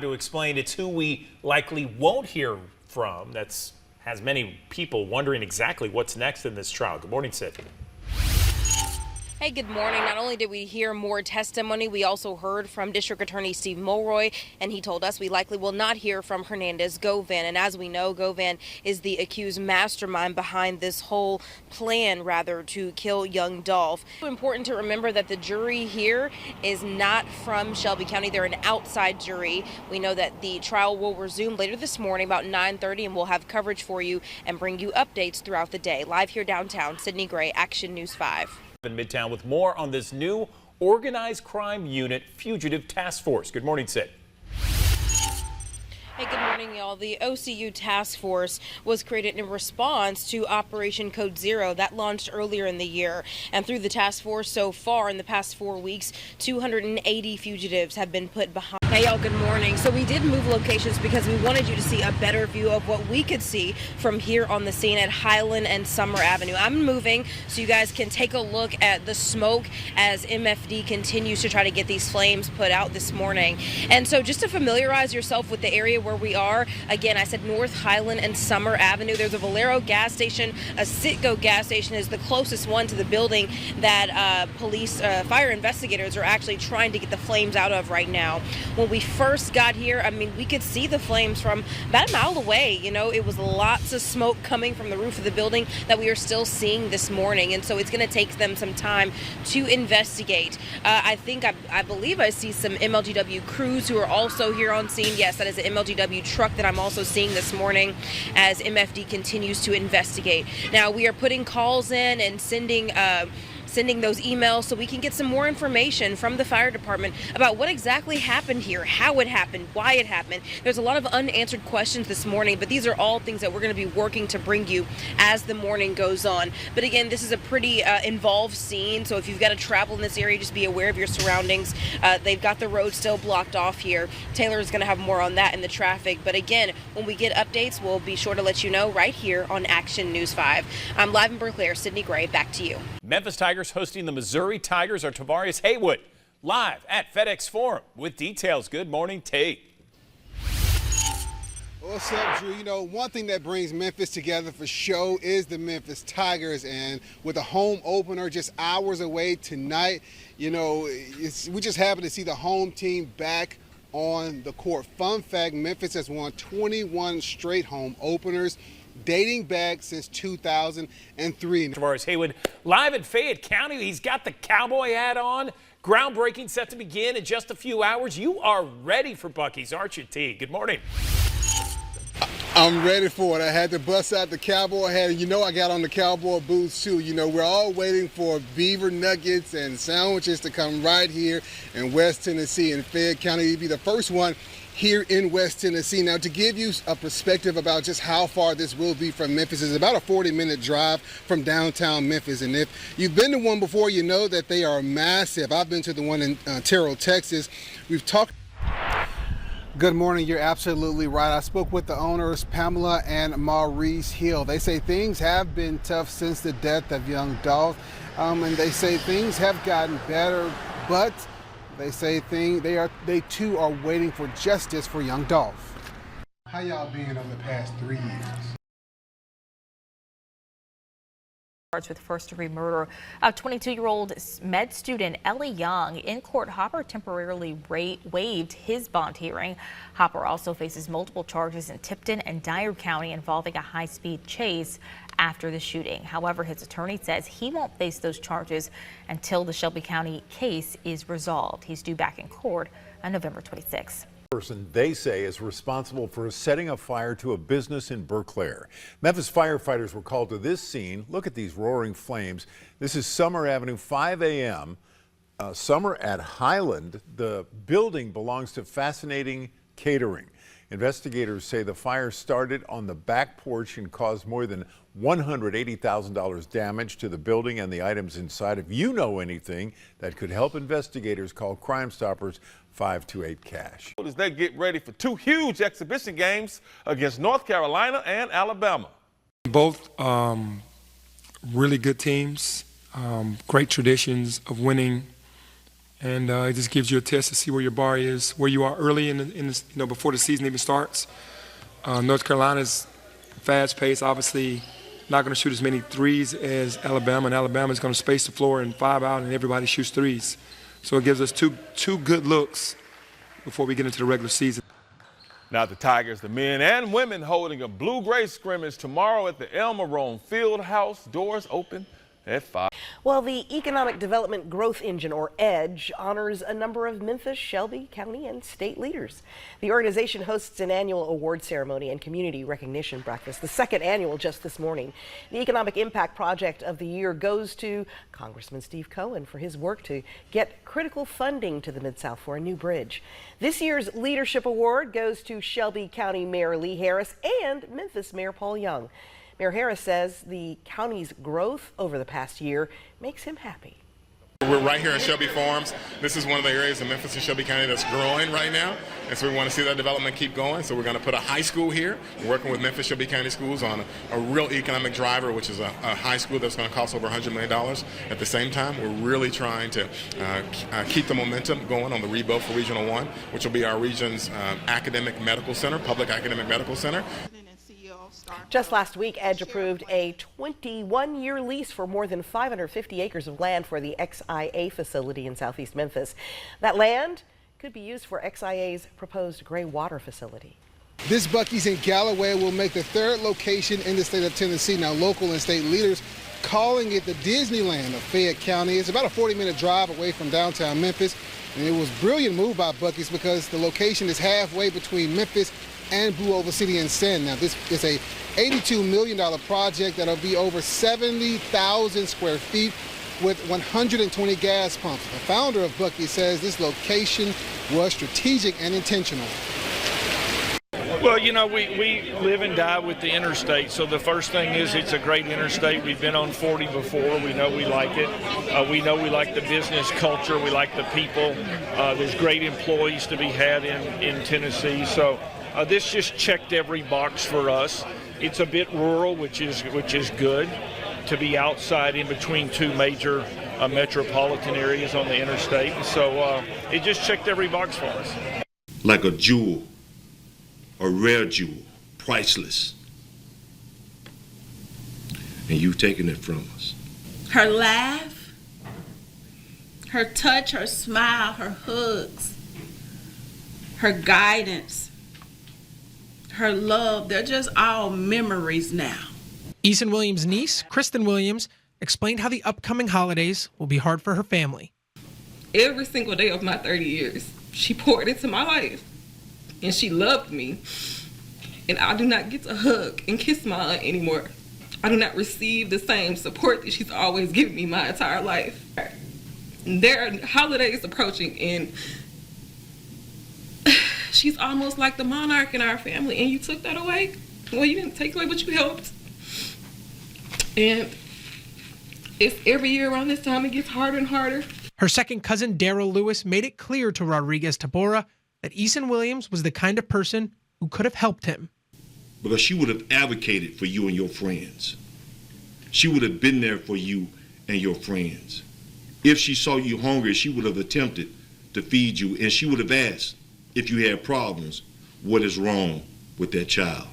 To explain, it's who we likely won't hear from. Has many people wondering exactly what's next in this trial. Good morning, Sid. Hey, good morning. Not only did we hear more testimony, we also heard from District Attorney Steve Mulroy, and he told us we likely will not hear from Hernandez Govan. And as we know, Govan is the accused mastermind behind this whole plan, to kill young Dolph. It's important to remember that the jury here is not from Shelby County. They're an outside jury. We know that the trial will resume later this morning about 9:30, and we'll have coverage for you and bring you updates throughout the day. Live here downtown, Sydney Gray, Action News 5. In Midtown with more on this new organized crime unit fugitive task force. Good morning, Sid. Hey, good morning, y'all. The OCU task force was created in response to Operation Code Zero that launched earlier in the year. And through the task force so far in the past 4 weeks, 280 fugitives have been put behind. Hey, y'all, good morning. So we did move locations because we wanted you to see a better view of what we could see from here on the scene at Highland and Summer Avenue. I'm moving so you guys can take a look at the smoke as MFD continues to try to get these flames put out this morning. And so just to familiarize yourself with the area where we are, again, I said North Highland and Summer Avenue. There's a Valero gas station. A Citgo gas station is the closest one to the building that fire investigators are actually trying to get the flames out of right now. When we first got here, I mean, we could see the flames from about a mile away. You know, it was lots of smoke coming from the roof of the building that we are still seeing this morning. And so it's going to take them some time to investigate. I believe I see some MLGW crews who are also here on scene. Yes, that is an MLGW truck that I'm also seeing this morning as MFD continues to investigate. Now, we are putting calls in and sending those emails so we can get some more information from the fire department about what exactly happened here, how it happened, why it happened. There's a lot of unanswered questions this morning, but these are all things that we're going to be working to bring you as the morning goes on. But again, this is a pretty involved scene, so if you've got to travel in this area, just be aware of your surroundings. They've got the road still blocked off here. Taylor is going to have more on that in the traffic, but again, when we get updates, we'll be sure to let you know right here on Action News 5. I'm live in Berkeley, Sydney Gray, back to you. Memphis Tigers hosting the Missouri Tigers. Our Tavarius Haywood live at FedEx Forum with details. Good morning, Tate. What's up, Drew? You know, one thing that brings Memphis together for show is the Memphis Tigers, and with a home opener just hours away tonight, you know, we just happen to see the home team back on the court. Fun fact, Memphis has won 21 straight home openers, dating back since 2003. Tavares Haywood live in Fayette County. He's got the cowboy hat on. Groundbreaking set to begin in just a few hours. You are ready for Buc-ee's, aren't you, T? Good morning. I'm ready for it. I had to bust out the cowboy hat, and you know I got on the cowboy boots too. You know, we're all waiting for beaver nuggets and sandwiches to come right here in West Tennessee. In Fayette County, you'll be the first one here in West Tennessee. Now, to give you a perspective about just how far this will be from Memphis, it's about a 40-minute drive from downtown Memphis. And if you've been to one before, you know that they are massive. I've been to the one in Terrell, Texas. We've talked. Good morning. You're absolutely right. I spoke with the owners, Pamela and Maurice Hill. They say things have been tough since the death of young Dolph, and they say things have gotten better, but they say they too are waiting for justice for young Dolph. How y'all been over the past 3 years? With first-degree murder of 22-year-old med student Ellie Young. In court, Hopper temporarily waived his bond hearing. Hopper also faces multiple charges in Tipton and Dyer County involving a high-speed chase after the shooting. However, his attorney says he won't face those charges until the Shelby County case is resolved. He's due back in court on November 26. Person they say is responsible for setting a fire to a business in Berkeley. Memphis firefighters were called to this scene. Look at these roaring flames. This is Summer Avenue, 5 a.m. Summer at Highland. The building belongs to Fascinating Catering. Investigators say the fire started on the back porch and caused more than $180,000 damage to the building and the items inside. If you know anything that could help investigators, call Crime Stoppers 528-CASH. As they get ready for two huge exhibition games against North Carolina and Alabama. Both really good teams, great traditions of winning and it just gives you a test to see where your bar is, where you are early before the season even starts. North Carolina's fast pace, obviously not going to shoot as many threes as Alabama, and Alabama is going to space the floor and 5 out, and everybody shoots threes. So it gives us two good looks before we get into the regular season. Now the Tigers, the men and women, holding a blue-gray scrimmage tomorrow at the El Marone Fieldhouse. Doors open at 5. Well, the Economic Development Growth Engine, or EDGE, honors a number of Memphis, Shelby County, and state leaders. The organization hosts an annual award ceremony and community recognition breakfast, the second annual just this morning. The Economic Impact Project of the Year goes to Congressman Steve Cohen for his work to get critical funding to the Mid-South for a new bridge. This year's Leadership Award goes to Shelby County Mayor Lee Harris and Memphis Mayor Paul Young. Mayor Harris says the county's growth over the past year makes him happy. We're right here in Shelby Farms. This is one of the areas in Memphis and Shelby County that's growing right now, and so we want to see that development keep going. So we're going to put a high school here. We're working with Memphis Shelby County Schools on a real economic driver, which is a high school that's going to cost over $100 million. At the same time, we're really trying to keep the momentum going on the rebuild for Regional 1, which will be our region's academic medical center, public academic medical center. Just last week, EDGE approved a 21-year lease for more than 550 acres of land for the XIA facility in southeast Memphis. That land could be used for XIA's proposed gray water facility. This Buc-ee's in Galloway will make the third location in the state of Tennessee. Now, local and state leaders calling it the Disneyland of Fayette County. It's about a 40-minute drive away from downtown Memphis, and it was a brilliant move by Buc-ee's because the location is halfway between Memphis and Blue Oval City and Sand. Now, this is a $82 million project that'll be over 70,000 square feet with 120 gas pumps. The founder of Buc-ee's says this location was strategic and intentional. Well, you know, we live and die with the interstate, so the first thing is it's a great interstate. We've been on 40 before. We know we like it. We know we like the business culture. We like the people. There's great employees to be had in Tennessee. So this just checked every box for us. It's a bit rural, which is good, to be outside in between two major metropolitan areas on the interstate. So it just checked every box for us. Like a jewel. A rare jewel, priceless. And you've taken it from us. Her laugh, her touch, her smile, her hugs, her guidance, her love, they're just all memories now. Eason Williams' niece, Kristen Williams, explained how the upcoming holidays will be hard for her family. Every single day of my 30 years, she poured into my life. And she loved me, and I do not get to hug and kiss my aunt anymore. I do not receive the same support that she's always given me my entire life. There are holidays approaching, and she's almost like the monarch in our family, and you took that away. Well, you didn't take away, but you helped. And it's every year around this time it gets harder and harder. Her second cousin, Daryl Lewis, made it clear to Rodriguez Tabora that Eason Williams was the kind of person who could have helped him. Because she would have advocated for you and your friends. She would have been there for you and your friends. If she saw you hungry, she would have attempted to feed you, and she would have asked if you had problems, what is wrong with that child.